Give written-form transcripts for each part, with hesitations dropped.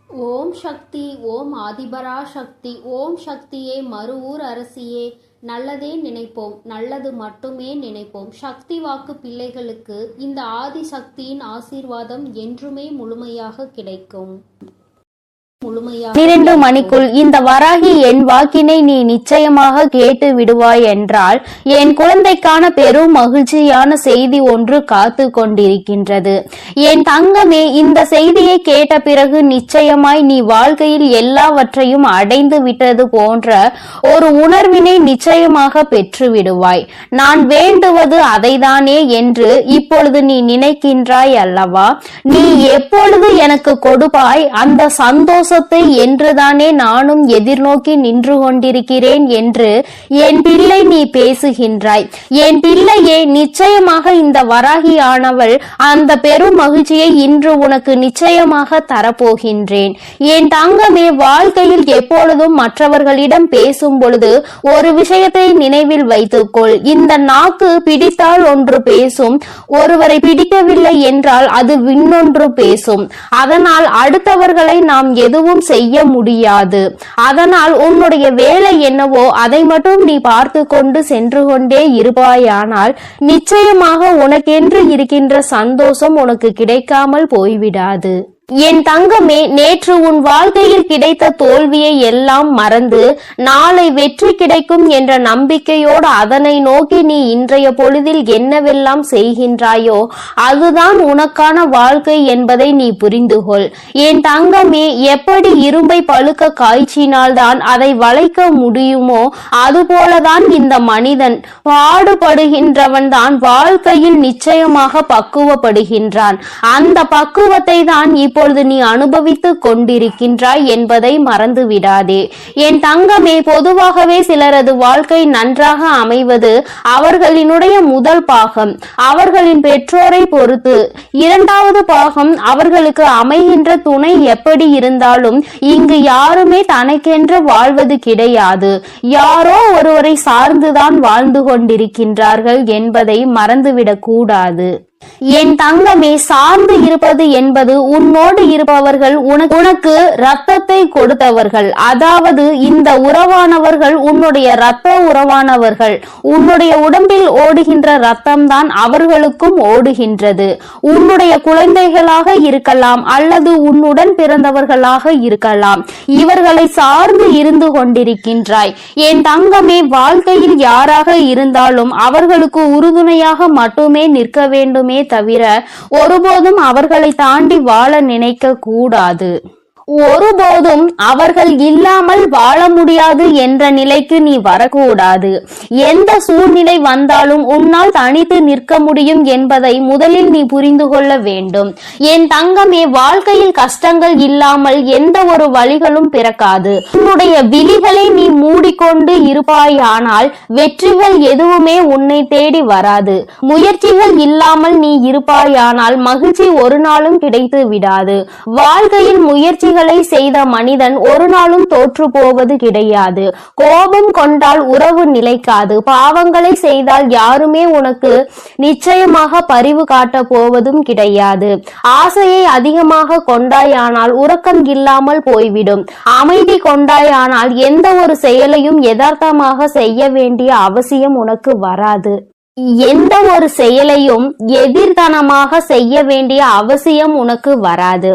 ஓம் சக்தி, ஓம் ஆதிபரா சக்தி, ஓம் சக்தியே, மறுவூர் அரசியே, நல்லதே நினைப்போம், நல்லது மட்டுமே நினைப்போம். சக்தி வாக்கு பிள்ளைகளுக்கு இந்த ஆதி சக்தியின் ஆசீர்வாதம் என்றுமே முழுமையாக கிடைக்கும். 12 மணிக்குள் இந்த வராகி என் வாக்கினை நீ நிச்சயமாக கேட்டு விடுவாய் என்றால் என் குழந்தைக்கான பெரும் மகிழ்ச்சியான செய்தி ஒன்று காத்து கொண்டிருக்கின்றது. என் தங்கமே, இந்த செய்தியை கேட்ட பிறகு நிச்சயமாய் நீ வாழ்க்கையில் எல்லாவற்றையும் அடைந்து விட்டது போன்ற ஒரு உணர்வினை நிச்சயமாக பெற்று விடுவாய். நான் வேண்டுவது அதைதானே என்று இப்பொழுது நீ நினைக்கின்றாய் அல்லவா? நீ எப்பொழுது எனக்கு கொடுப்பாய் அந்த சந்தோஷ என்றுதானே நானும் எதிர்நோக்கி நின்று கொண்டிருக்கிறேன் என்று என் பிள்ளை நீ பேசுகின்றாய். என் பிள்ளையே, நிச்சயமாக இந்த வராகி ஆனவள் அந்த பெரும் மகிழ்ச்சியை இன்று உனக்கு நிச்சயமாக தரப்போகின்றேன். என் தங்கமே, வாழ்க்கையில் எப்பொழுதும் மற்றவர்களிடம் பேசும் பொழுது ஒரு விஷயத்தை நினைவில் வைத்துக்கொள். இந்த நாக்கு பிடித்தால் ஒன்று பேசும், ஒருவரை பிடிக்கவில்லை என்றால் அது இன்னொன்று பேசும். அதனால் அடுத்தவர்களை நாம் எதுவும் செய்ய முடியாது. அதனால் உன்னுடைய வேலை என்னவோ அதை மட்டும் நீ பார்த்து கொண்டு சென்று கொண்டே இருப்பாயானால் நிச்சயமாக உனக்கென்று இருக்கின்ற சந்தோஷம் உனக்கு கிடைக்காமல் போய்விடாது. என் தங்கமே, நேற்று உன் வாழ்க்கையில் கிடைத்த தோல்வியை எல்லாம் மறந்து நாளை வெற்றி கிடைக்கும் என்ற நம்பிக்கையோடு அதனை நோக்கி நீ இன்றைய பொழுதில் என்னவெல்லாம் செய்கின்றாயோ அதுதான் உனக்கான வாழ்க்கை என்பதை நீ புரிந்து கொள். என் தங்கமே, எப்படி இரும்பை பழுக்க காய்ச்சினால்தான் அதை வளைக்க முடியுமோ அதுபோலதான் இந்த மனிதன் பாடுபடுகின்றவன் தான் வாழ்க்கையில் நிச்சயமாக பக்குவப்படுகின்றான். அந்த பக்குவத்தை தான் இப்பொழுது நீ அனுபவித்துக் கொண்டிருக்கின்றாய் என்பதை மறந்து விடாதே. என் தங்கமே, பொதுவாகவே சிலரது வாழ்க்கை நன்றாக அமைவது அவர்களினுடைய முதல் பாகம் அவர்களின் பெற்றோரை பொறுத்து, இரண்டாவது பாகம் அவர்களுக்கு அமைகின்ற துணை எப்படி இருந்தாலும் இங்கு யாருமே தனக்கென்று வாழ்வது கிடையாது. யாரோ ஒருவரை சார்ந்துதான் வாழ்ந்து கொண்டிருக்கின்றார்கள் என்பதை மறந்துவிடக் கூடாது. என் தங்கமே, சார்ந்து இருப்பது என்பது உன்னோடு இருப்பவர்கள் உனக்கு ரத்தத்தை கொடுத்தவர்கள். அதாவது இந்த உறவானவர்கள் உன்னுடைய ரத்த உறவானவர்கள். உன்னுடைய உடம்பில் ஓடுகின்ற ரத்தம் தான் அவர்களுக்கும் ஓடுகின்றது. உன்னுடைய குழந்தைகளாக இருக்கலாம் அல்லது உன்னுடன் பிறந்தவர்களாக இருக்கலாம். இவர்களை சார்ந்து இருந்து கொண்டிருக்கின்றாய். என் தங்கமே, வாழ்க்கையில் யாராக இருந்தாலும் அவர்களுக்கு உறுதுணையாக மட்டுமே நிற்க வேண்டுமே தவிர ஒருபோதும் அவர்களை தாண்டி வாழ நினைக்க கூடாது. ஒருபோதும் அவர்கள் இல்லாமல் வாழ முடியாது என்ற நிலைக்கு நீ வரக்கூடாது. எந்த சூழ்நிலை வந்தாலும் உன்னால் தனித்து நிற்க முடியும் என்பதை முதலில் நீ புரிந்து கொள்ள வேண்டும். என் தங்கமே, வாழ்க்கையில் கஷ்டங்கள் இல்லாமல் எந்த ஒரு வழிகளும் பிறக்காது. உன்னுடைய விழிகளை நீ மூடிக்கொண்டு இருப்பாயானால் வெற்றிகள் எதுவுமே உன்னை தேடி வராது. முயற்சிகள் இல்லாமல் நீ இருப்பாயானால் மகிழ்ச்சி ஒரு நாளும் கிடைத்து விடாது. வாழ்க்கையில் முயற்சி செய்த மனிதன் ஒரு நாளும் தோற்று போவது கிடையாது. கோபம் கொண்டால் உறவு நிலைக்காது. பாவங்களை செய்தால் யாருமே உனக்கு நிச்சயமாக பரிவு காட்ட போவதும் கிடையாது. ஆசையை அதிகமாக கொண்டாயானால் உறக்கம் இல்லாமல் போய்விடும். அமைதி கொண்டாயானால் எந்த ஒரு செயலையும் யதார்த்தமாக செய்ய வேண்டிய அவசியம் உனக்கு வராது. எந்த ஒரு செயலையும் எதிர்த்தனமாக செய்ய வேண்டிய அவசியம் உனக்கு வராது.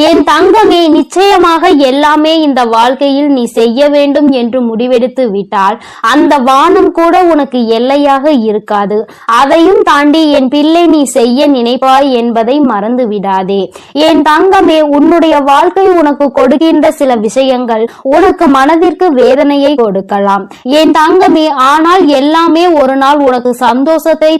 என் தங்கமே, நிச்சயமாக எல்லாமே இந்த வாழ்க்கையில் நீ செய்ய வேண்டும் என்று முடிவெடுத்து விட்டால் அந்த வானம் கூட உனக்கு எல்லையாக இருக்காது. அதையும் தாண்டி என் பிள்ளை நீ செய்ய நினைப்பாய் என்பதை மறந்து விடாதே. என் தங்கமே, உன்னுடைய வாழ்க்கை உனக்கு கொடுக்கின்ற சில விஷயங்கள் உனக்கு மனதிற்கு வேதனையை கொடுக்கலாம். என் தங்கமே, ஆனால் எல்லாமே ஒரு நாள் உனக்கு சந்தோஷத்தை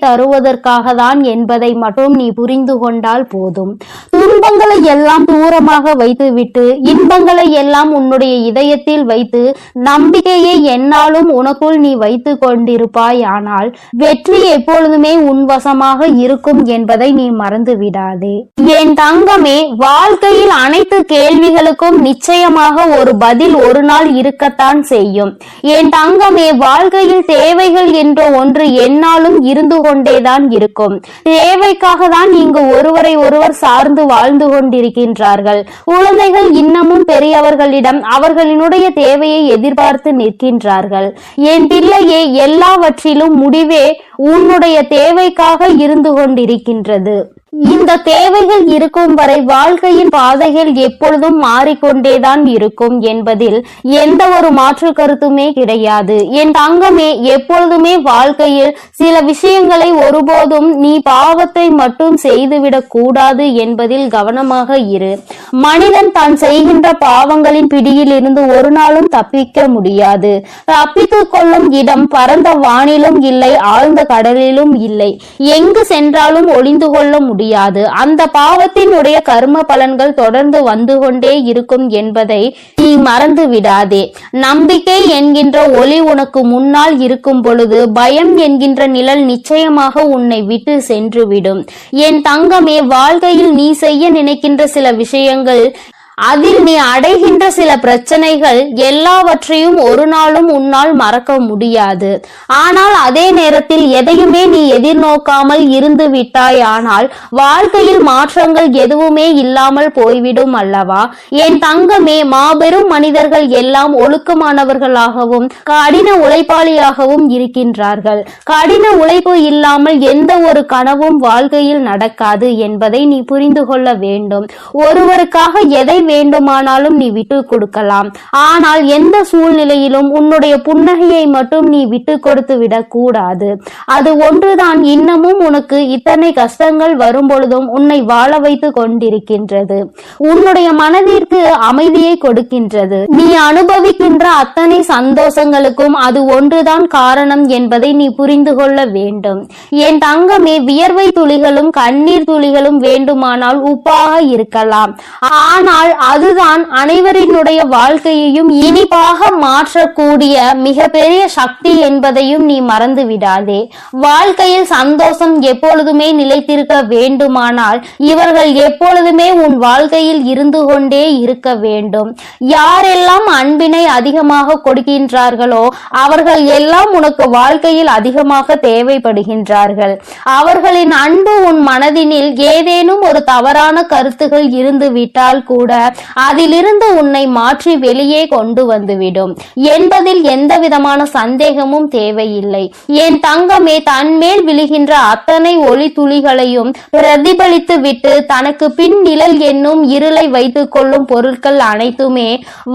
தருவதற்காக தான் என்பதை மட்டும் நீ புரிந்து கொண்டால் போதும். துன்பங்களை எல்லாம் தூரமாக வைத்துவிட்டு இன்பங்களை எல்லாம் உன்னுடைய இதயத்தில் வைத்து நம்பிக்கையை எந்நாளும் உனக்குள் நீ வைத்து கொண்டிருப்பாய். ஆனால் வெற்றி எப்பொழுதுமே உன் வசமாக இருக்கும் என்பதை நீ மறந்து விடாதே. என் தங்கமே, வாழ்க்கையில் அனைத்து கேள்விகளுக்கும் நிச்சயமாக ஒரு பதில் ஒரு நாள் இருக்கத்தான் செய்யும். என் தங்கமே, வாழ்க்கையில் தேவைகள் என்ற ஒன்று எந்நாளும் இருந்து கொண்டேதான் இருக்கும். தேவைக்காக தான் இங்கு ஒருவரை ஒருவர் சார்ந்து வாழ்ந்து கொண்டிருக்கின்றார்கள். குழந்தைகள் இன்னமும் பெரியவர்களிடம் அவர்களினுடைய தேவையை எதிர்பார்த்து நிற்கின்றார்கள். என் பிள்ளையே, எல்லாவற்றிலும் முடிவே உன்னுடைய தேவைக்காக இருந்து கொண்டிருக்கின்றது. இந்த தேவைகள் இருக்கும் வரை வாழ்க்கையின் பாதைகள் எப்பொழுதும் மாறிக்கொண்டேதான் இருக்கும் என்பதில் எந்த ஒரு மாற்று கருத்துமே கிடையாது. என் தங்கமே, எப்பொழுதுமே வாழ்க்கையில் சில விஷயங்களை ஒருபோதும் நீ பாவத்தை மட்டும் செய்துவிடக் கூடாது என்பதில் கவனமாக இரு. மனிதன் தான் செய்கின்ற பாவங்களின் பிடியில் இருந்து ஒரு நாளும் தப்பிக்க முடியாது. தப்பித்துக் கொள்ளும் இடம் பரந்த வானிலும் இல்லை, ஆழ்ந்த கடலிலும் இல்லை. எங்கு சென்றாலும் ஒளிந்து கொள்ள முடியாது. அந்த பாவத்தினுடைய கர்ம பலன்கள் தொடர்ந்து வந்து கொண்டே இருக்கும் என்பதை நீ மறந்து விடாதே. நம்பிக்கை என்கின்ற ஒளி உனக்கு முன்னால் இருக்கும் பொழுது பயம் என்கின்ற நிழல் நிச்சயமாக உன்னை விட்டு சென்றுவிடும். என் தங்கமே, வாழ்க்கையில் நீ செய்ய நினைக்கின்ற சில விஷயங்கள், அதில் நீ அடைகின்ற சில பிரச்சனைகள் எல்லாவற்றையும் ஒரு நாளும் உன்னால் மறக்க முடியாது. ஆனால் அதே நேரத்தில் எதையுமே நீ எதிர்நோக்காமல் இருந்து விட்டாய், ஆனால் வாழ்க்கையில் மாற்றங்கள் எதுவுமே இல்லாமல் போய்விடும் அல்லவா? என் தங்கமே, மாபெரும் மனிதர்கள் எல்லாம் ஒழுக்கமானவர்களாகவும் கடின உழைப்பாளியாகவும் இருக்கின்றார்கள். கடின உழைப்பு இல்லாமல் எந்த ஒரு கனவும் வாழ்க்கையில் நடக்காது என்பதை நீ புரிந்து கொள்ள வேண்டும். ஒருவருக்காக எதை வேண்டுமானாலும் நீ விட்டு கொடுக்கலாம், ஆனால் எந்த சூழ்நிலையிலும் உன்னுடைய புன்னகையை மட்டும் நீ விட்டு கொடுத்து விடக் கூடாது. அது ஒன்றுதான் இன்னமும் உனக்கு இத்தனை கஷ்டங்கள் வரும் பொழுதும் உன்னை வாழ வைத்து கொண்டிருக்கின்றது. உன்னுடைய மனதிற்கு அமைதியை கொடுக்கின்றது. நீ அனுபவிக்கின்ற அத்தனை சந்தோஷங்களுக்கும் அது ஒன்றுதான் காரணம் என்பதை நீ புரிந்து கொள்ள வேண்டும். என் தங்கமே, வியர்வை துளிகளும் கண்ணீர் துளிகளும் வேண்டுமானால் உப்பாக இருக்கலாம், ஆனால் அதுதான் அனைவரினுடைய வாழ்க்கையையும் இனிப்பாக மாற்றக்கூடிய மிகப்பெரிய சக்தி என்பதையும் நீ மறந்து விடாதே. வாழ்க்கையில் சந்தோஷம் எப்பொழுதுமே நிலைத்திருக்க வேண்டுமானால் இவர்கள் எப்பொழுதுமே உன் வாழ்க்கையில் இருந்து கொண்டே இருக்க வேண்டும். யாரெல்லாம் அன்பினை அதிகமாக கொடுக்கின்றார்களோ அவர்கள் எல்லாம் உனக்கு வாழ்க்கையில் அதிகமாக தேவைப்படுகின்றார்கள். அவர்களின் அன்பு உன் மனதினில் ஏதேனும் ஒரு தவறான கருத்துகள் இருந்து விட்டால் கூட அதிலிருந்து உன்னை மாற்றி வெளியே கொண்டு வந்துவிடும் என்பதில் எந்த விதமான சந்தேகமும் தேவையில்லை. என் தங்கமே, தன்மேல் விழுகின்ற அத்தனை ஒளி துளிகளையும் பிரதிபலித்து விட்டு தனக்கு பின் நிழல் என்னும் இருளை வைத்துக் கொள்ளும் பொருட்கள் அனைத்துமே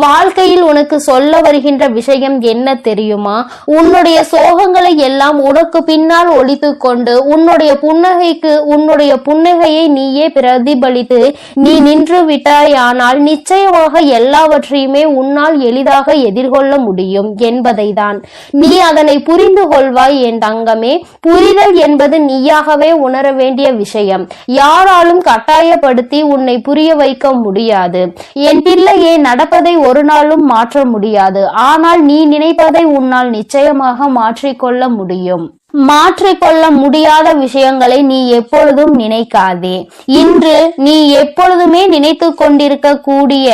வாழ்க்கையில் உனக்கு சொல்ல வருகின்ற விஷயம் என்ன தெரியுமா? உன்னுடைய சோகங்களை எல்லாம் உனக்கு பின்னால் ஒழித்துக் கொண்டு உன்னுடைய புன்னகைக்கு உன்னுடைய புன்னகையை நீயே பிரதிபலித்து நீ நின்று விட்டாய், ஆனால் நிச்சயமாக எல்லாவற்றையுமே உன்னால் எளிதாக எதிர்கொள்ள முடியும் என்பதை தான். நீ அதனை புரிந்து கொள்வாய் என் தங்கமே. புரிதல் என்பது நீயாகவே உணர வேண்டிய விஷயம். யாராலும் கட்டாயப்படுத்தி உன்னை புரிய வைக்க முடியாது. என் பிள்ளையே, நடப்பதை ஒரு நாளும் மாற்ற முடியாது, ஆனால் நீ நினைப்பதை உன்னால் நிச்சயமாக மாற்றிக்கொள்ள முடியும். மாற்றிக்கொள்ள முடியாத விஷயங்களை நீ எப்பொழுதும் நினைக்காதே. இன்று நீ எப்பொழுதுமே நினைத்து கொண்டிருக்க கூடிய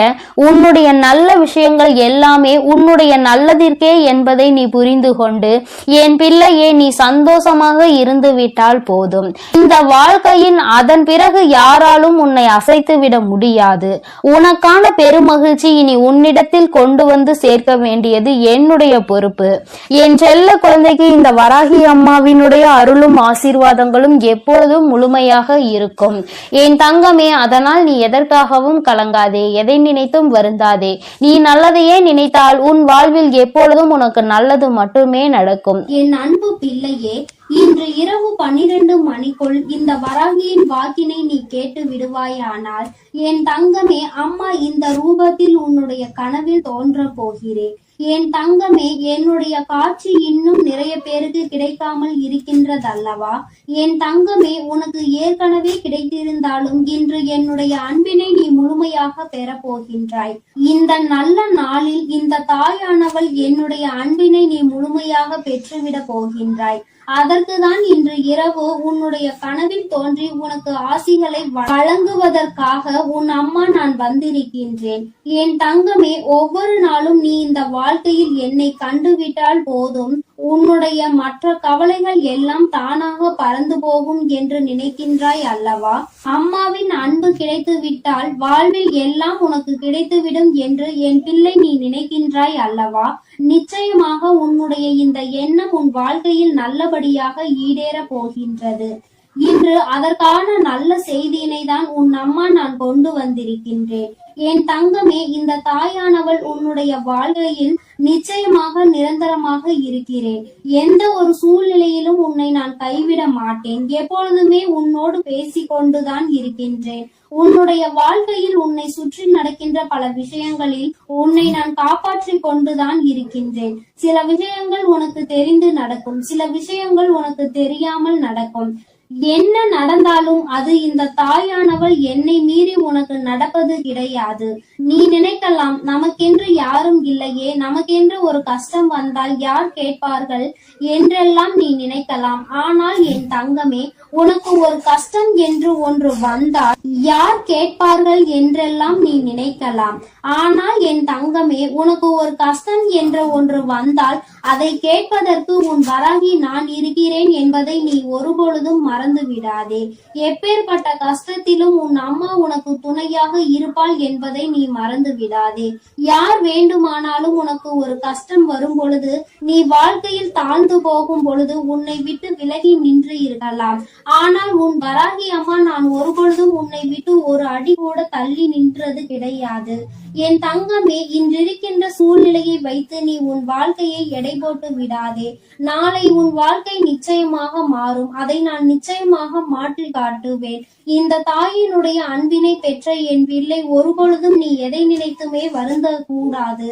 உன்னுடைய நல்ல விஷயங்கள் எல்லாமே உன்னுடைய நல்லதிற்கே என்பதை நீ புரிந்து கொண்டு என் பிள்ளையே, நீ சந்தோஷமாக இருந்து விட்டால் போதும். இந்த வாழ்க்கையின் அதன் பிறகு யாராலும் உன்னை அசைத்து விட முடியாது. உனக்கான பெருமகிழ்ச்சி இனி உன்னிடத்தில் கொண்டு வந்து சேர்க்க வேண்டியது என்னுடைய பொறுப்பு. என் செல்ல குழந்தைக்கு இந்த வராகி அம்மாவினுடைய அருளும் ஆசீர்வாதங்களும் எப்பொழுதும் முழுமையாக இருக்கும். என் தங்கமே, அதனால் நீ எதற்காகவும் கலங்காதே, எதை நினைத்தும் வருந்தாதே. நீ நல்லதையே நினைத்தால் உன் வாழ்வில் எப்பொழுதும் உனக்கு நல்லது மட்டுமே நடக்கும். என் அன்பு பிள்ளையே, இன்று இரவு 12 மணிக்குள் இந்த வராகியின் வாக்கினை நீ கேட்டு விடுவாயானால் என் தங்கமே, அம்மா இந்த ரூபத்தில் உன்னுடைய கனவில் தோன்ற போகிறேன். என் தங்கமே, என்னுடைய காட்சி இன்னும் நிறைய பேருக்கு கிடைக்காமல் இருக்கின்றதல்லவா? என் தங்கமே, உனக்கு ஏற்கனவே கிடைத்திருந்தாலும் இன்று என்னுடைய அன்பினை நீ முழுமையாக பெற போகின்றாய். இந்த நல்ல நாளில் இந்த தாயானவள் என்னுடைய அன்பினை நீ முழுமையாக பெற்றுவிட போகின்றாய். அதற்குதான் இன்று இரவு உன்னுடைய கனவில் தோன்றி உனக்கு ஆசிகளை வழங்குவதற்காக உன் அம்மா நான் வந்திருக்கின்றேன். என் தங்கமே, ஒவ்வொரு நாளும் நீ இந்த வாழ்க்கையில் என்னை கண்டுவிட்டால் போதும், உன்னுடைய மற்ற கவலைகள் எல்லாம் தானாக பறந்து போகும் என்று நினைக்கின்றாய் அல்லவா? அம்மாவின் அன்பு கிடைத்து விட்டால் வாழ்வில் எல்லாம் உனக்கு கிடைத்துவிடும் என்று என் பிள்ளை நீ நினைக்கின்றாய் அல்லவா? நிச்சயமாக உன்னுடைய இந்த எண்ணம் உன் வாழ்க்கையில் நல்லபடியாக ஈடேறப் போகின்றது. இன்று அதற்கான நல்ல செய்தியினை தான் உன் அம்மா நான் கொண்டு வந்திருக்கின்றேன். என் தங்கமே, இந்த தாயானவள் உன்னுடைய வாழ்க்கையில் நிச்சயமாக நிரந்தரமாக இருக்கிறேன். எந்த ஒரு சூழ்நிலையிலும் உன்னை நான் கைவிட மாட்டேன். எப்பொழுதுமே உன்னோடு பேசிக்கொண்டுதான் இருக்கின்றேன். உன்னுடைய வாழ்க்கையில் உன்னை சுற்றி நடக்கின்ற பல விஷயங்களில் உன்னை நான் காப்பாற்றி கொண்டுதான் இருக்கின்றேன். சில விஷயங்கள் உனக்கு தெரிந்து நடக்கும், சில விஷயங்கள் உனக்கு தெரியாமல் நடக்கும். என்ன நடந்தாலும் அது இந்த தாயானவள் என்னை மீறி உனக்கு நடப்பது கிடையாது. நீ நினைக்கலாம், நமக்கென்று யாரும் இல்லையே, நமக்கென்று ஒரு கஷ்டம் வந்தால் யார் கேட்பார்கள் என்றெல்லாம் நீ நினைக்கலாம். ஆனால் என் தங்கமே, உனக்கு ஒரு கஷ்டம் என்று ஒன்று வந்தால் யார் கேட்பார்கள் என்றெல்லாம் நீ நினைக்கலாம். ஆனால் என் தங்கமே, உனக்கு ஒரு கஷ்டம் என்ற ஒன்று வந்தால் அதை கேட்பதற்கு உன் வராகி நான் இருக்கிறேன் என்பதை நீ ஒருபொழுதும் மறந்து விடாதே. எப்பேற்பட்ட கஷ்டத்திலும் உன் அம்மா உனக்கு துணையாக இருப்பாள் என்பதை நீ மறந்து விடாதே. யார் வேண்டுமானாலும் உனக்கு ஒரு கஷ்டம் வரும் பொழுது, நீ வாழ்க்கையில் தாழ்ந்து போகும் பொழுது உன்னை விட்டு விலகி நின்று இருக்கலாம். ஆனால் உன் வராகி அம்மா நான் ஒருபொழுதும் உன்னை விட்டு ஒரு அடி கூட தள்ளி நின்றது கிடையாது. என் தங்கமே, இன்றிருக்கின்ற சூழ்நிலையை வைத்து நீ உன் வாழ்க்கையை எடை போட்டு விடாதே. நாளை உன் வாழ்க்கை நிச்சயமாக மாறும். அதை நான் நிச்சயமாக மாற்றி காட்டுவேன். இந்த தாயினுடைய அன்பினை பெற்ற என் பிள்ளை, ஒருபொழுதும் நீ எதை நினைத்துமே வருந்த கூடாது.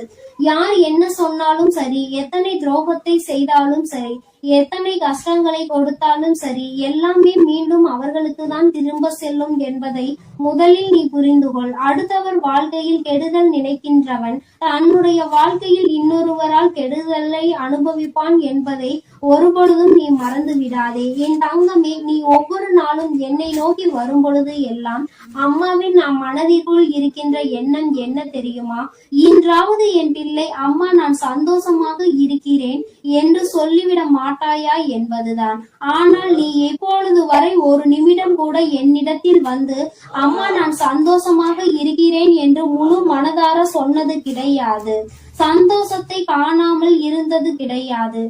யார் என்ன சொன்னாலும் சரி, எத்தனை துரோகத்தை செய்தாலும் சரி, எத்தனை கஷ்டங்களை கொடுத்தாலும் சரி, எல்லாமே மீண்டும் அவர்களுக்கு தான் திரும்ப செல்லும் என்பதை முதலில் நீ புரிந்து கொள். அடுத்தவர் வாழ்க்கையில் கெடுதல் நினைக்கின்றவன் தன்னுடைய வாழ்க்கையில் இன்னொருவரால் கெடுதலை அனுபவிப்பான் என்பதை ஒருபொழுதும் நீ மறந்து விடாதே. என் தங்கமே, நீ ஒவ்வொரு நாளும் என்னை நோக்கி வரும் பொழுது எல்லாம் அம்மாவின் நம் மனதிற்குள் இருக்கின்ற எண்ணம் என்ன தெரியுமா? இன்றாவது என் பிள்ளை, அம்மா நான் சந்தோஷமாக இருக்கிறேன் என்று சொல்லிவிட மாட்டாயா என்பதுதான். ஆனால் நீ எப்பொழுது வரை ஒரு நிமிடம் கூட என்னிடத்தில் வந்து அம்மா நான் சந்தோஷமாக இருக்கிறேன் என்று முழு மனதார சொன்னது கிடையாது. சந்தோஷத்தை காணாமல் இருந்தது கிடையாது.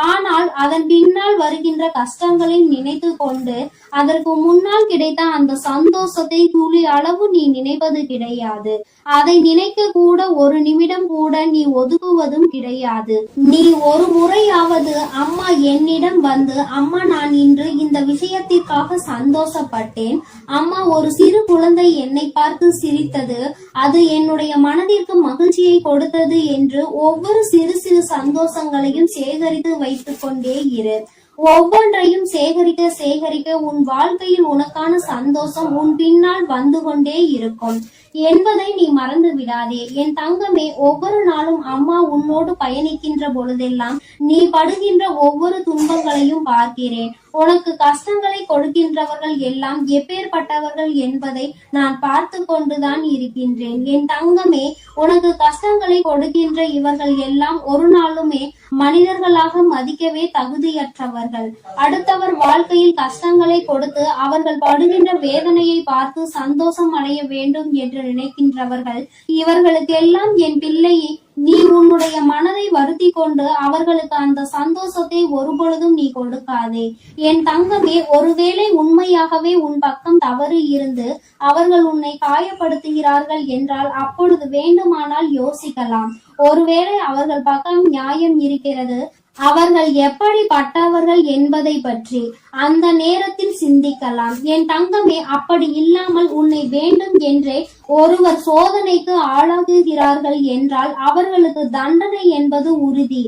ஆனால் அதன் பின்னால் வருகின்ற கஷ்டங்களை நினைத்து கொண்டு அதற்கு முன்னால் கிடைத்த அந்த சந்தோஷத்தை துளி அளவு நீ நினைப்பது கிடையாது. அதை நினைக்க கூட ஒரு நிமிடம் கூட நீ ஒதுக்குவதும் கிடையாது. நீ ஒரு முறையாவது அம்மா என்னிடம் வந்து, அம்மா நான் இன்று இந்த விஷயத்திற்காக சந்தோஷப்பட்டேன், அம்மா ஒரு சிறு குழந்தை என்னை பார்த்து சிரித்தது, அது என்னுடைய மனதிற்கு மகிழ்ச்சியை கொடுத்தது என்று ஒவ்வொரு சிறு சிறு சந்தோஷங்களையும் சேகரித்து வைத்துக் கொண்டே இரு. ஒவ்வொன்றையும் சேகரிக்க சேகரிக்க உன் வாழ்க்கையில் உனக்கான சந்தோஷம் உன் பின்னால் வந்து கொண்டே இருக்கும் என்பதை நீ மறந்து விடாதே. என் தங்கமே, ஒவ்வொரு நாளும் அம்மா உன்னோடு பயணிக்கின்ற பொழுதெல்லாம் நீ படுகின்ற ஒவ்வொரு துன்பங்களையும் பார்க்கிறேன். உனக்கு கஷ்டங்களை கொடுக்கின்றவர்கள் எல்லாம் எப்பேற்பட்டவர்கள் என்பதை நான் பார்த்து கொண்டுதான் இருக்கின்றேன். என் தங்கமே, உனக்கு கஷ்டங்களை கொடுக்கின்ற இவர்கள் எல்லாம் ஒரு நாளுமே மனிதர்களாக மதிக்கவே தகுதியற்றவர்கள். அடுத்தவர் வாழ்க்கையில் கஷ்டங்களை கொடுத்து அவர்கள் படுகின்ற வேதனையை பார்த்து சந்தோஷம் அடைய வேண்டும் என்று நினைக்கின்றவர்கள் இவர்களுக்கெல்லாம் என் பிள்ளையை நீ உன்னுடைய மனதை வருத்தி கொண்டு அவர்களுக்கு அந்த சந்தோஷத்தை ஒருபொழுதும் நீ கொடுக்காதே. என் தங்கமே, ஒருவேளை உண்மையாகவே உன் பக்கம் தவறு இருந்து அவர்கள் உன்னை காயப்படுத்துகிறார்கள் என்றால் அப்பொழுது வேண்டுமானால் யோசிக்கலாம். ஒருவேளை அவர்கள் பக்கம் நியாயம் இருக்கிறது, அவர்கள் எப்படிப்பட்டவர்கள் என்பதை பற்றி அந்த நேரத்தில் சிந்திக்கலாம். என் தங்கமே, அப்படி இல்லாமல் உன்னை வேண்டும் என்றே ஒருவர் சோதனைக்கு ஆளாகுகிறார்கள் என்றால் அவர்களுக்கு தண்டனை என்பது உறுதி.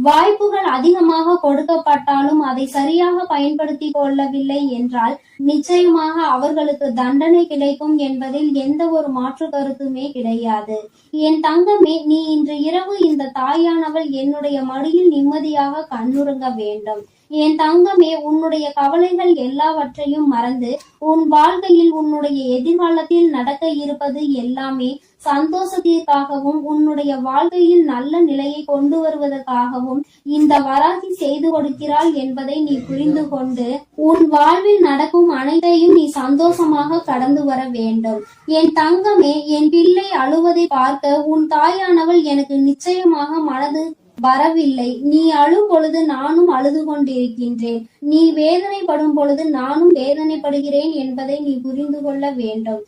வாய்ப்புகள் அதிகமாக கொடுக்கப்பட்டாலும் அதை சரியாக பயன்படுத்தி கொள்ளவில்லை என்றால் நிச்சயமாக அவர்களுக்கு தண்டனை கிடைக்கும் என்பதில் எந்த ஒரு மாற்று கருத்துமே கிடையாது. என் தங்கமே, நீ இன்று இரவு இந்த தாயானவள் என்னுடைய மடியில் நிம்மதியாக கண்ணுறங்க வேண்டும். என் தங்கமே, உன்னுடைய கவலைகள் எல்லாவற்றையும் மறந்து உன் வாழ்க்கையில் உன்னுடைய எதிர்காலத்தில் நடக்க இருப்பது எல்லாமே சந்தோஷத்திற்காகவும் உன்னுடைய வாழ்க்கையில் நல்ல நிலையை கொண்டு வருவதற்காகவும் இந்த வராகி செய்து கொடுக்கிறாள் என்பதை நீ புரிந்து கொண்டு உன் வாழ்வில் நடக்கும் அனைத்தையும் நீ சந்தோஷமாக கடந்து வர வேண்டும். என் தங்கமே, என் பிள்ளை அழுவதை பார்க்க உன் தாயானவள் எனக்கு நிச்சயமாக மனது வரவில்லை. நீ அழும் பொழுது நானும் அழுது கொண்டிருக்கின்றேன். நீ வேதனைப்படும் பொழுது நானும் வேதனைப்படுகிறேன் என்பதை நீ புரிந்து கொள்ள வேண்டும்.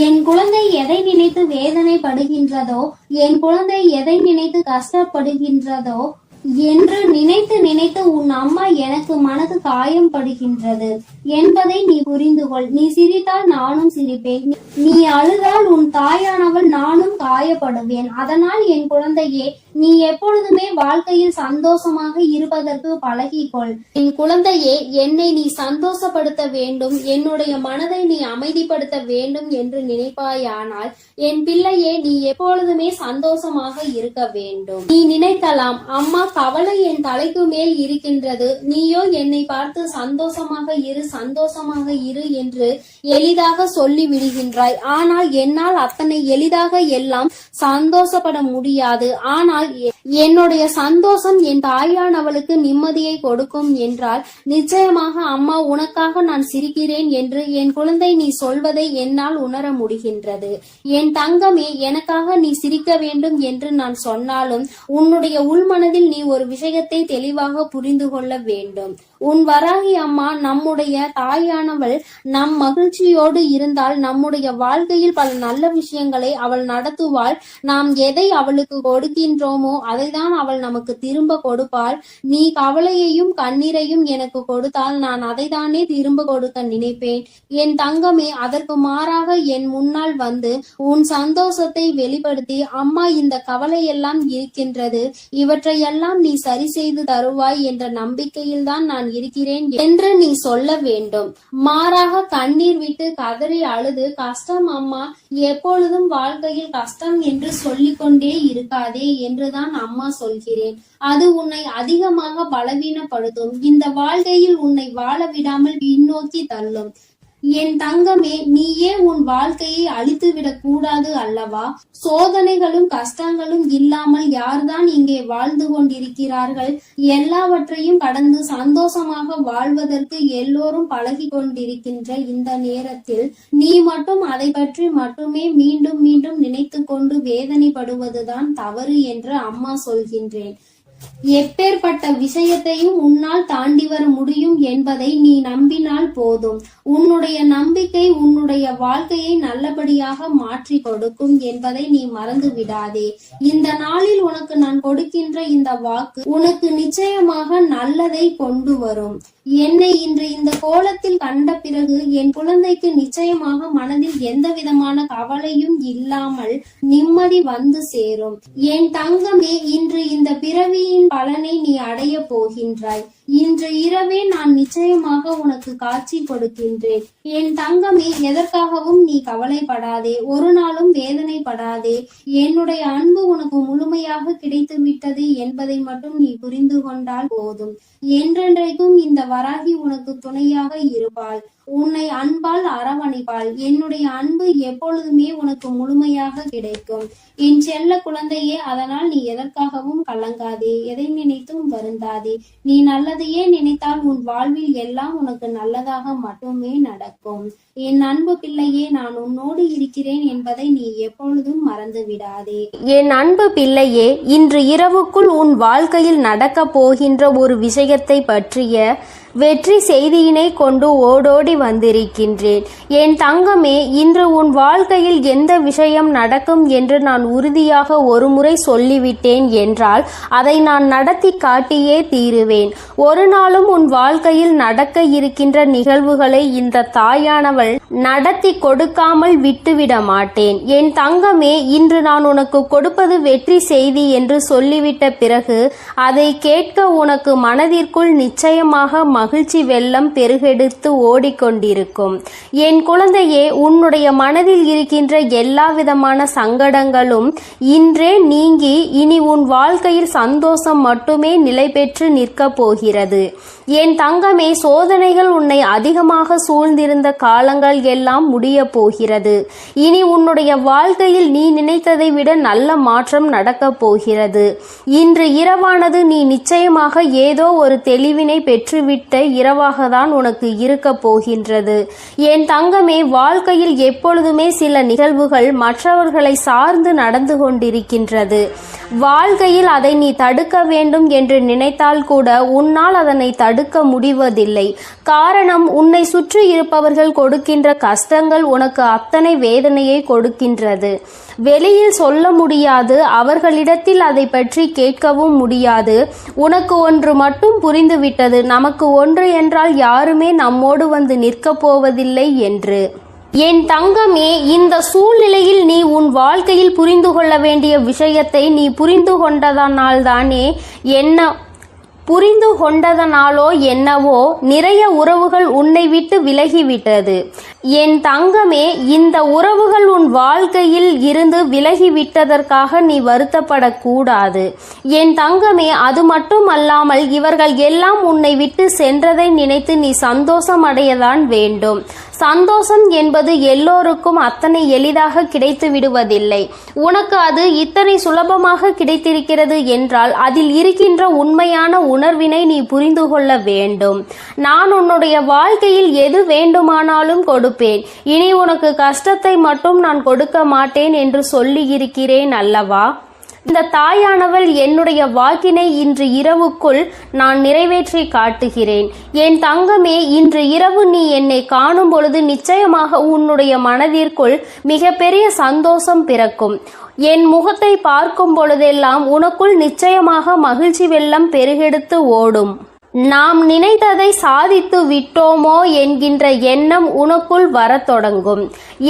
என் குழந்தை எதை நினைத்து வேதனைப்படுகின்றதோ, என் குழந்தை எதை நினைத்து கஷ்டப்படுகின்றதோ என்று நினைத்து நினைத்து உன் அம்மா எனக்கு மனது காயம் படுகின்றது என்பதை நீ புரிந்து கொள். நீ சிரித்தால் நானும் சிரிப்பேன், நீ அழுதால் உன் தாயானவள் நானும் காயப்படுவேன். அதனால் என் குழந்தையே, நீ எப்பொழுதுமே வாழ்க்கையில் சந்தோஷமாக இருப்பதற்கு பழகிக்கொள். என் குழந்தையே, என்னை நீ சந்தோஷப்படுத்த வேண்டும், என்னுடைய மனதை நீ அமைதிப்படுத்த வேண்டும் என்று நினைப்பாயானால் என் பிள்ளையே, நீ எப்பொழுதுமே சந்தோஷமாக இருக்க வேண்டும். நீ நினைக்கலாம், அம்மா கவலை என் தலைக்கு மேல் இருக்கின்றது, நீயோ என்னை பார்த்து சந்தோஷமாக இரு என்று எளிதாக சொல்லி விடுகின்றாய். ஆனால் என்னால் அத்தனை எளிதாக எல்லாம் சந்தோஷப்பட முடியாது. ஆனால் என்னுடைய சந்தோஷம் என் தாயானவளுக்கு நிம்மதியை கொடுக்கும் என்றால் நிச்சயமாக அம்மா உனக்காக நான் சிரிக்கிறேன் என்று என் குழந்தை நீ சொல்வதை என்னால் உணர முடிகின்றது. என் தங்கமே, எனக்காக நீ சிரிக்க வேண்டும் என்று நான் சொன்னாலும் உன்னுடைய உள்மனதில் நீ ஒரு விஷயத்தை தெளிவாக புரிந்து கொள்ள வேண்டும். உன் வராகி அம்மா நம்முடைய தாயானவள் நம் மகிழ்ச்சியோடு இருந்தால் நம்முடைய வாழ்க்கையில் பல நல்ல விஷயங்களை அவள் நடத்துவாள். நாம் எதை அவளுக்கு கொடுக்கின்றோமோ அதைதான் அவள் நமக்கு திரும்ப கொடுப்பாள். நீ கவலையையும் கண்ணீரையும் எனக்கு கொடுத்தால் நான் அதைதானே திரும்ப கொடுக்க நினைப்பேன். என் தங்கமே, அதற்கு மாறாக என் முன்னால் வந்து உன் சந்தோஷத்தை வெளிப்படுத்தி, அம்மா இந்த கவலையெல்லாம் இருக்கின்றது, இவற்றையெல்லாம் நீ சரி செய்து தருவாய் என்ற நம்பிக்கையில் தான் நான் இருக்கிறேன் என்று நீ சொல்ல வேண்டும். மாறாக கண்ணீர் விட்டு கதறி அழுது, கஷ்டம் அம்மா, எப்பொழுதும் வாழ்க்கையில் கஷ்டம் என்று சொல்லிக்கொண்டே இருக்காதே என்றுதான் அம்மா சொல்கிறேன். அது உன்னை அதிகமாக பலவீனப்படுத்தும். இந்த வாழ்க்கையில் உன்னை வாழ விடாமல் பின்னோக்கி தள்ளும். என் தங்கமே, நீயே உன் வாழ்க்கையை அழித்துவிடக் கூடாது அல்லவா? சோதனைகளும் கஷ்டங்களும் இல்லாமல் யார்தான் இங்கே வாழ்ந்து கொண்டிருக்கிறார்கள்? எல்லாவற்றையும் கடந்து சந்தோஷமாக வாழ்வதற்கு எல்லோரும் பழகி கொண்டிருக்கின்ற இந்த நேரத்தில் நீ மட்டும் அதை பற்றி மட்டுமே மீண்டும் மீண்டும் நினைத்து கொண்டு வேதனைப்படுவதுதான் தவறு என்று அம்மா சொல்கின்றேன். எப்பேற்பட்ட விஷயத்தையும் உன்னால் தாண்டி வர முடியும் என்பதை நீ நம்பினால் போதும். உன்னுடைய நம்பிக்கை உன்னுடைய வாழ்க்கையை நல்லபடியாக மாற்றி கொடுக்கும் என்பதை நீ மறந்து விடாதே. இந்த நாளில் உனக்கு நான் கொடுக்கின்ற இந்த வாக்கு உனக்கு நிச்சயமாக நல்லதை கொண்டு வரும். என்னை இன்று இந்த கோலத்தில் கண்ட பிறகு என் குழந்தைக்கு நிச்சயமாக மனதில் எந்த விதமான கவலையும் இல்லாமல் நிம்மதி வந்து சேரும். என் தங்கமே, இன்று இந்த பிறவியின் பலனை நீ அடைய போகின்றாய். இன்று இரவே நான் நிச்சயமாக உனக்கு காட்சி கொடுக்கின்றேன். என் தங்கமே, எதற்காகவும் நீ கவலைப்படாதே, ஒரு நாளும் வேதனைப்படாதே. என்னுடைய அன்பு உனக்கு முழுமையாக கிடைத்து விட்டது என்பதை மட்டும் நீ புரிந்து கொண்டால் போதும். என்றென்றைக்கும் இந்த வராகி உனக்கு துணையாக இருப்பாள், உன்னை அன்பால் அரவணைப்பாள். என்னுடைய அன்பு எப்பொழுதுமே உனக்கு முழுமையாக கிடைக்கும் என் செல்ல குழந்தையே. அதனால் நீ எதற்காகவும் கலங்காதே, எதை நினைத்தும் வருந்தாதே. நீ நல்லதையே நினைத்தால் உன் வாழ்வில் எல்லாம் உனக்கு நல்லதாக மட்டுமே நடக்கும். என் அன்பு பிள்ளையே, நான் உன்னோடு இருக்கிறேன் என்பதை நீ எப்பொழுதும் மறந்து விடாதே. என் அன்பு பிள்ளையே, இன்று இரவுக்குள் உன் வாழ்க்கையில் நடக்க போகின்ற ஒரு விஷயத்தை பற்றிய வெற்றி செய்தியினை கொண்டு ஓடோடி வந்திருக்கின்றேன். என் தங்கமே, இன்று உன் வாழ்க்கையில் எந்த விஷயம் நடக்கும் என்று நான் உறுதியாக ஒருமுறை சொல்லிவிட்டேன் என்றால் அதை நான் நடத்தி காட்டியே தீருவேன். ஒரு நாளும் உன் வாழ்க்கையில் நடக்க இருக்கின்ற நிகழ்வுகளை இந்த தாயானவள் நடத்தி கொடுக்காமல் விட்டுவிட மாட்டேன். என் தங்கமே, இன்று நான் உனக்கு கொடுப்பது வெற்றி செய்தி என்று சொல்லிவிட்ட பிறகு அதை கேட்க உனக்கு மனதிற்குள் நிச்சயமாக மகிழ்ச்சி வெள்ளம் பெருகெடுத்து ஓடிக்கொண்டிருக்கும். என் குழந்தையே, உன்னுடைய மனதில் இருக்கின்ற எல்லா விதமான சங்கடங்களும் இன்றே நீங்கி இனி உன் வாழ்க்கையில் சந்தோஷம் மட்டுமே நிலை பெற்று நிற்கப் போகிறது. என் தங்கமே, சோதனைகள் உன்னை அதிகமாக சூழ்ந்திருந்த காலங்கள் எல்லாம் முடிய போகிறது. இனி உன்னுடைய வாழ்க்கையில் நீ நினைத்ததை விட நல்ல மாற்றம் நடக்கப் போகிறது. இன்று இரவானது நீ நிச்சயமாக ஏதோ ஒரு தெளிவினை பெற்றுவிட்ட இரவாக தான் உனக்கு இருக்க போகின்றது. என் தங்கமே, வாழ்க்கையில் எப்பொழுதுமே சில நிகழ்வுகள் மற்றவர்களை சார்ந்து நடந்து கொண்டிருக்கின்றது. வாழ்க்கையில் அதை நீ தடுக்க வேண்டும் என்று நினைத்தால் கூட உன்னால் அதனை தடுக்க முடிவதில்லை. காரணம், உன்னை சுற்றி இருப்பவர்கள் கொடுக்கின்ற கஷ்டங்கள் உனக்கு அத்தனை வேதனையை கொடுக்கின்றது. வெளியில் சொல்ல முடியாது, அவர்களிடத்தில் அதை பற்றி கேட்கவும் முடியாது. உனக்கு ஒன்று மட்டும் புரிந்துவிட்டது, நமக்கு ஒன்று என்றால் யாருமே நம்மோடு வந்து நிற்கப் போவதில்லை என்று. என் தங்கமே, இந்த சூழ்நிலையில் நீ உன் வாழ்க்கையில் புரிந்து கொள்ள வேண்டிய விஷயத்தை நீ புரிந்து கொண்டதனாலோ என்னவோ நிறைய உறவுகள் உன்னை விட்டு விலகிவிட்டது. என் தங்கமே, இந்த உறவுகள் உன் வாழ்க்கையில் இருந்து விலகிவிட்டதற்காக நீ வருத்தப்படக்கூடாது. என் தங்கமே, அது மட்டும் அல்லாமல் இவர்கள் எல்லாம் உன்னை விட்டு சென்றதை நினைத்து நீ சந்தோஷம் அடையதான் வேண்டும். சந்தோஷம் என்பது எல்லோருக்கும் அத்தனை எளிதாக கிடைத்து விடுவதில்லை. உனக்கு அது இத்தனை சுலபமாக கிடைத்திருக்கிறது என்றால் அதில் இருக்கின்ற உண்மையான உணர்வினை நீ புரிந்து கொள்ள வேண்டும். நான் உன்னுடைய வாழ்க்கையில் எது வேண்டுமானாலும் கொடுப்பேன், இனி உனக்கு கஷ்டத்தை மட்டும் நான் கொடுக்க மாட்டேன் என்று சொல்லி இருக்கிறேன் அல்லவா? இந்த தாயானவள் என்னுடைய வாக்கினை இன்று இரவுக்குள் நான் நிறைவேற்றி காட்டுகிறேன். என் தங்கமே, இன்று இரவு நீ என்னை காணும் பொழுது நிச்சயமாக உன்னுடைய மனதிற்குள் மிகப்பெரிய சந்தோஷம் பிறக்கும். என் முகத்தை பார்க்கும் பொழுதெல்லாம் உனக்குள் நிச்சயமாக மகிழ்ச்சி வெள்ளம் பெருகெடுத்து ஓடும். நாம் நினைத்ததை சாதித்து விட்டோமோ என்கின்ற எண்ணம் உனக்குள் வரத் தொடங்கும்.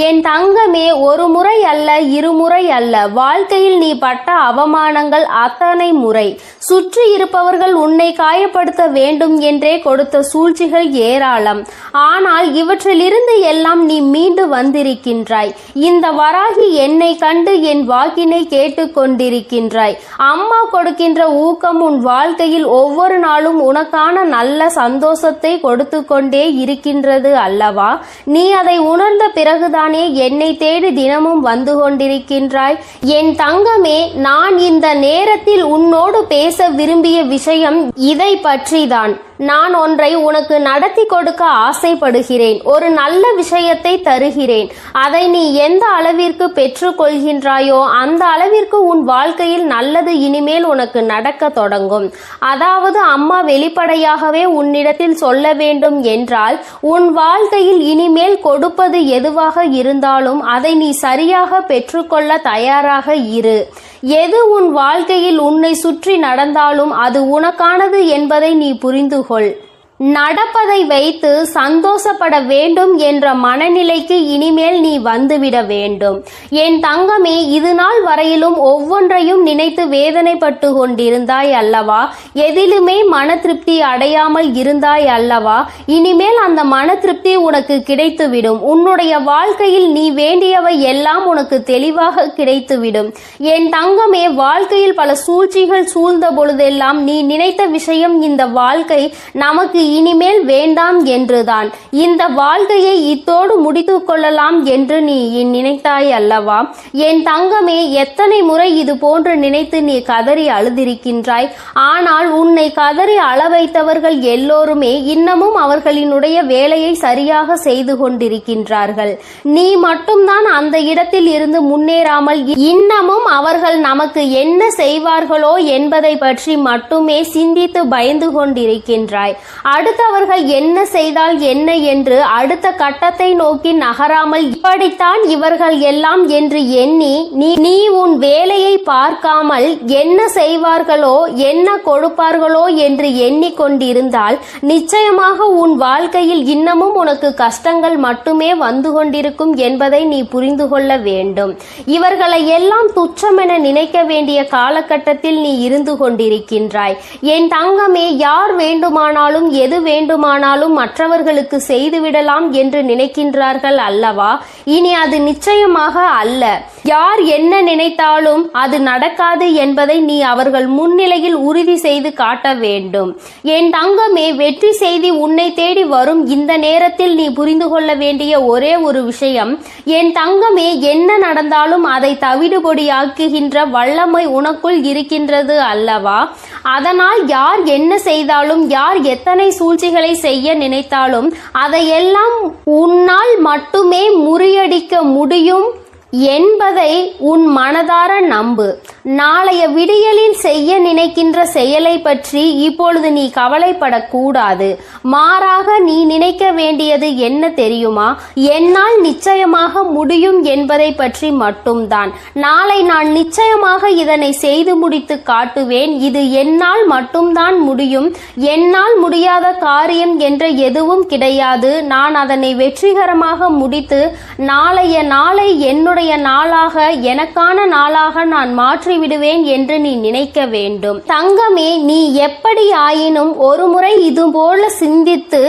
என் தங்கமே, ஒரு முறை அல்ல, இருமுறை அல்ல, வாழ்க்கையில் நீ பட்ட அவமானங்கள் அத்தனை முறை. சுற்றி இருப்பவர்கள் உன்னை காயப்படுத்த வேண்டும் என்றே கொடுத்த சூழ்ச்சிகள் ஏராளம். ஆனால் இவற்றிலிருந்து எல்லாம் நீ மீண்டு வந்திருக்கின்றாய். இந்த வராகி என்னை கண்டு என் வாக்கினை கேட்டுக்கொண்டிருக்கின்றாய். அம்மா கொடுக்கின்ற ஊக்கம் உன் வாழ்க்கையில் ஒவ்வொரு நாளும் உனக்கான நல்ல சந்தோஷத்தை கொடுத்து கொண்டே இருக்கின்றது அல்லவா? நீ அதை உணர்ந்த பிறகுதானே என்னை தேடி தினமும் வந்து கொண்டிருக்கின்றாய். என் தங்கமே, நான் இந்த நேரத்தில் உன்னோடு பேச விரும்பிய விஷயம் இதை பற்றிதான். நான் ஒன்றை உனக்கு நடத்தி கொடுக்க ஆசைப்படுகிறேன். ஒரு நல்ல விஷயத்தை தருகிறேன். அதை நீ எந்த அளவிற்கு பெற்றுக்கொள்கின்றாயோ அந்த அளவிற்கு உன் வாழ்க்கையில் நல்லது இனிமேல் உனக்கு நடக்க தொடங்கும். அதாவது அம்மா வெளிப்படையாகவே உன்னிடத்தில் சொல்ல வேண்டும் என்றால், உன் வாழ்க்கையில் இனிமேல் கொடுப்பது எதுவாக இருந்தாலும் அதை நீ சரியாக பெற்றுக்கொள்ள தயாராக இரு. எது உன் வாழ்க்கையில் உன்னை சுற்றி நடந்தாலும் அது உனக்கானது என்பதை நீ புரிந்து கொள். நடப்பதை வைத்து சந்தோஷப்பட வேண்டும் என்ற மனநிலைக்கு இனிமேல் நீ வந்துவிட வேண்டும். என் தங்கமே, இது நாள் வரையிலும் ஒவ்வொன்றையும் நினைத்து வேதனைப்பட்டு கொண்டிருந்தாய் அல்லவா? எதிலுமே மன திருப்தி அடையாமல் இருந்தாய் அல்லவா? இனிமேல் அந்த மன திருப்தி உனக்கு கிடைத்துவிடும். உன்னுடைய வாழ்க்கையில் நீ வேண்டியவை எல்லாம் உனக்கு தெளிவாக கிடைத்துவிடும். என் தங்கமே, வாழ்க்கையில் பல சூழ்ச்சிகள் சூழ்ந்த பொழுதெல்லாம் நீ நினைத்த விஷயம், இந்த வாழ்க்கை நமக்கு இனிமேல் வேண்டாம் என்றுதான். இந்த வாழ்க்கையை இத்தோடு முடித்து கொள்ளலாம் என்று நீ நினைத்தாய் அல்லவா? என் தங்கமே, எத்தனை முறை இது போன்று நினைத்து நீ கதறி அழுதிருக்கின்றாய். ஆனால் உன்னை கதறி அள வைத்தவர்கள் எல்லோருமே இன்னமும் அவர்களினுடைய வேலையை சரியாக செய்து கொண்டிருக்கின்றார்கள். நீ மட்டும்தான் அந்த இடத்தில் இருந்து முன்னேறாமல் இன்னமும் அவர்கள் நமக்கு என்ன செய்வார்களோ என்பதை பற்றி மட்டுமே சிந்தித்து பயந்து கொண்டிருக்கின்றாய். அடுத்தவர்கள் என்ன செய்தால் என்ன என்று அடுத்த கட்டத்தை நோக்கி நகராமல் இப்படித்தான் இவர்கள் எல்லாம் என்று எண்ணி நீ உன் வேலையை பார்க்காமல் என்ன செய்வார்களோ என்ன கொடுப்பார்களோ என்று எண்ணிக்கொண்டிருந்தால் நிச்சயமாக உன் வாழ்க்கையில் இன்னமும் உனக்கு கஷ்டங்கள் மட்டுமே வந்து கொண்டிருக்கும் என்பதை நீ புரிந்து கொள்ள வேண்டும். இவர்களை எல்லாம் துச்சமென நினைக்க வேண்டிய காலகட்டத்தில் நீ இருந்து கொண்டிருக்கின்றாய். என் தங்கமே, யார் வேண்டுமானாலும் எது வேண்டுமானாலும் மற்றவர்களுக்கு செய்துவிடலாம் என்று நினைக்கின்றார்கள் அல்லவா? இனி அது நிச்சயமாக அல்ல. யார் என்ன நினைத்தாலும் அது நடக்காது என்பதை நீ அவர்கள் முன்னிலையில் உறுதி செய்து காட்ட வேண்டும். என் தங்கமே, வெற்றி செய்தி உன்னை தேடி வரும் இந்த நேரத்தில் நீ புரிந்து கொள்ள வேண்டிய ஒரே ஒரு விஷயம், என் தங்கமே, என்ன நடந்தாலும் அதை தவிடுபொடியாக்குகின்ற வல்லமை உனக்குள் இருக்கின்றது அல்லவா? அதனால் யார் என்ன செய்தாலும், யார் எத்தனை சூழ்ச்சிகளை செய்ய நினைத்தாலும் அதையெல்லாம் உன்னால் மட்டுமே முறியடிக்க முடியும் என்பதை உன் மனதார நம்பு. நாளைய விடியலில் செய்ய நினைக்கின்ற செயலை பற்றி இப்பொழுது நீ கவலைப்படக்கூடாது. மாறாக நீ நினைக்க வேண்டியது என்ன தெரியுமா? என்னால் நிச்சயமாக முடியும் என்பதை பற்றி மட்டும்தான். நாளை நான் நிச்சயமாக இதனை செய்து முடித்து காட்டுவேன். இது என்னால் மட்டும்தான் முடியும். என்னால் முடியாத காரியம் என்ற எதுவும் கிடையாது. நான் அதனை வெற்றிகரமாக முடித்து நாளைய நாளை என்னுடைய நாளாக, எனக்கான நாளாக நான் மாற்றி விடுவேன் என்று நீ நினைக்க வேண்டும். தங்கமே, நீ எப்படி ஆயினும் ஒரு முறை இது போல சிந்தித்து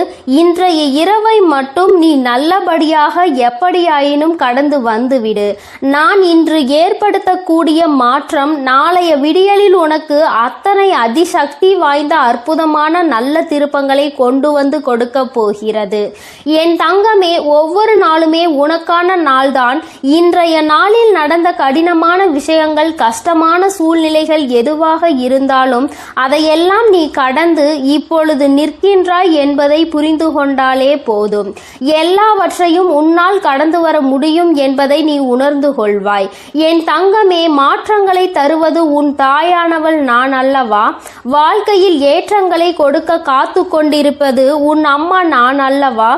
இன்றைய இரவை மட்டும் நீ நல்லபடியாக எப்படியாயினும் கடந்து வந்துவிடு. நான் இன்று ஏற்படுத்தக்கூடிய மாற்றம் நாளைய விடியலில் உனக்கு அத்தனை அதிசக்தி வாய்ந்த அற்புதமான நல்ல திருப்பங்களை கொண்டு வந்து கொடுக்க போகிறது. என் தங்கமே, ஒவ்வொரு நாளுமே உனக்கான நாள்தான். இன்றைய நாளில் நடந்த கடினமான விஷயங்கள், கஷ்டமான சூழ்நிலைகள் எதுவாக இருந்தாலும் அதையெல்லாம் நீ கடந்து இப்பொழுது நிற்கின்றாய் என்பதை புரிந்து கொண்டாலே போதும். எல்லாவற்றையும் உன்னால் கடந்து வர முடியும் என்பதை நீ உணர்ந்து கொள்வாய். என் தங்கமே, மாற்றங்களை தருவது உன் தாயானவள் நான் அல்லவா? வாழ்க்கையில் ஏற்றங்களை கொடுக்க காத்து கொண்டிருப்பது உன் அம்மா நான் அல்லவா?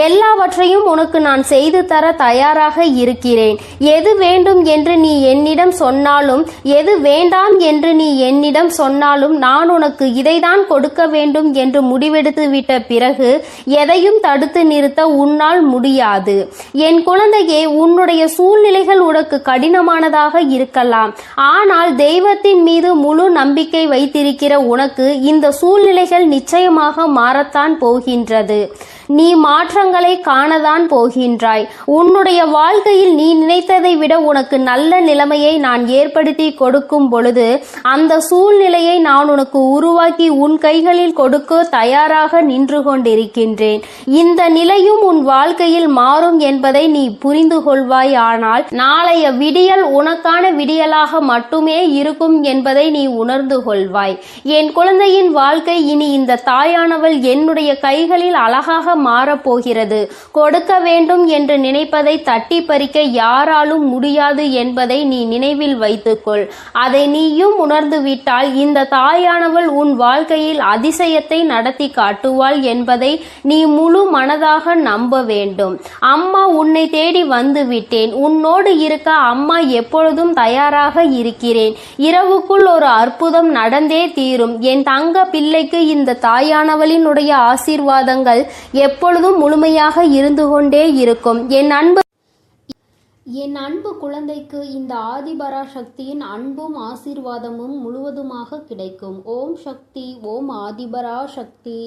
எல்லாவற்றையும் உனக்கு நான் செய்து தர தயாராக இருக்கிறேன். எது வேண்டும் என்று நீ என்னிடம் சொன்னாலும், எது வேண்டாம் என்று நீ என்னிடம் சொன்னாலும், நான் உனக்கு இதைதான் கொடுக்க வேண்டும் என்று முடிவெடுத்து விட்ட பிறகு எதையும் தடுத்து நிறுத்த உன்னால் முடியாது. என் குழந்தையே, உன்னுடைய சூழ்நிலைகள் உனக்கு கடினமானதாக இருக்கலாம். ஆனால் தெய்வத்தின் மீது முழு நம்பிக்கை வைத்திருக்கிற உனக்கு இந்த சூழ்நிலைகள் நிச்சயமாக மாறத்தான் போகின்றது. நீ மாற்றங்களை காணதான் போகின்றாய். உன்னுடைய வாழ்க்கையில் நீ நினைத்ததை விட உனக்கு நல்ல நிலைமையை நான் ஏற்படுத்தி கொடுக்கும் பொழுது அந்த சூழ்நிலையை நான் உனக்கு உருவாக்கி உன் கைகளில் கொடுக்க தயாராக நின்று கொண்டிருக்கின்றேன். இந்த நிலையும் உன் வாழ்க்கையில் மாறும் என்பதை நீ புரிந்து கொள்வாய். ஆனால் நாளைய விடியல் உனக்கான விடியலாக மட்டுமே இருக்கும் என்பதை நீ உணர்ந்து கொள்வாய். என் குழந்தையின் வாழ்க்கை இனி இந்த தாயானவள் என்னுடைய கைகளில் அழகாக மாறப்போகிறது. கொடுக்க வேண்டும் என்று நினைப்பதை தட்டி பறிக்க யாராலும் முடியாது என்பதை நீ நினைவில் வைத்துக்கொள். அதை நீயும் உணர்ந்து விட்டால் இந்த தாயானவள் உன் வாழ்க்கையில் அதிசயத்தை நடத்தி காட்டுவாள் என்பதை நீ முழு மனதாக நம்ப வேண்டும். அம்மா உன்னை தேடி வந்து விட்டேன். உன்னோடு இருக்க அம்மா எப்பொழுதும் தயாராக இருக்கிறேன். இரவுக்குள் ஒரு அற்புதம் நடந்தே தீரும். என் தங்க பிள்ளைக்கு இந்த தாயானவளினுடைய ஆசீர்வாதங்கள் எப்பொழுதும் முழுமையாக இருந்து கொண்டே இருக்கும். என் அன்பு குழந்தைக்கு இந்த ஆதிபரா சக்தியின் அன்பும் ஆசீர்வாதமும் முழுவதுமாக கிடைக்கும். ஓம் சக்தி, ஓம் ஆதிபரா சக்தி.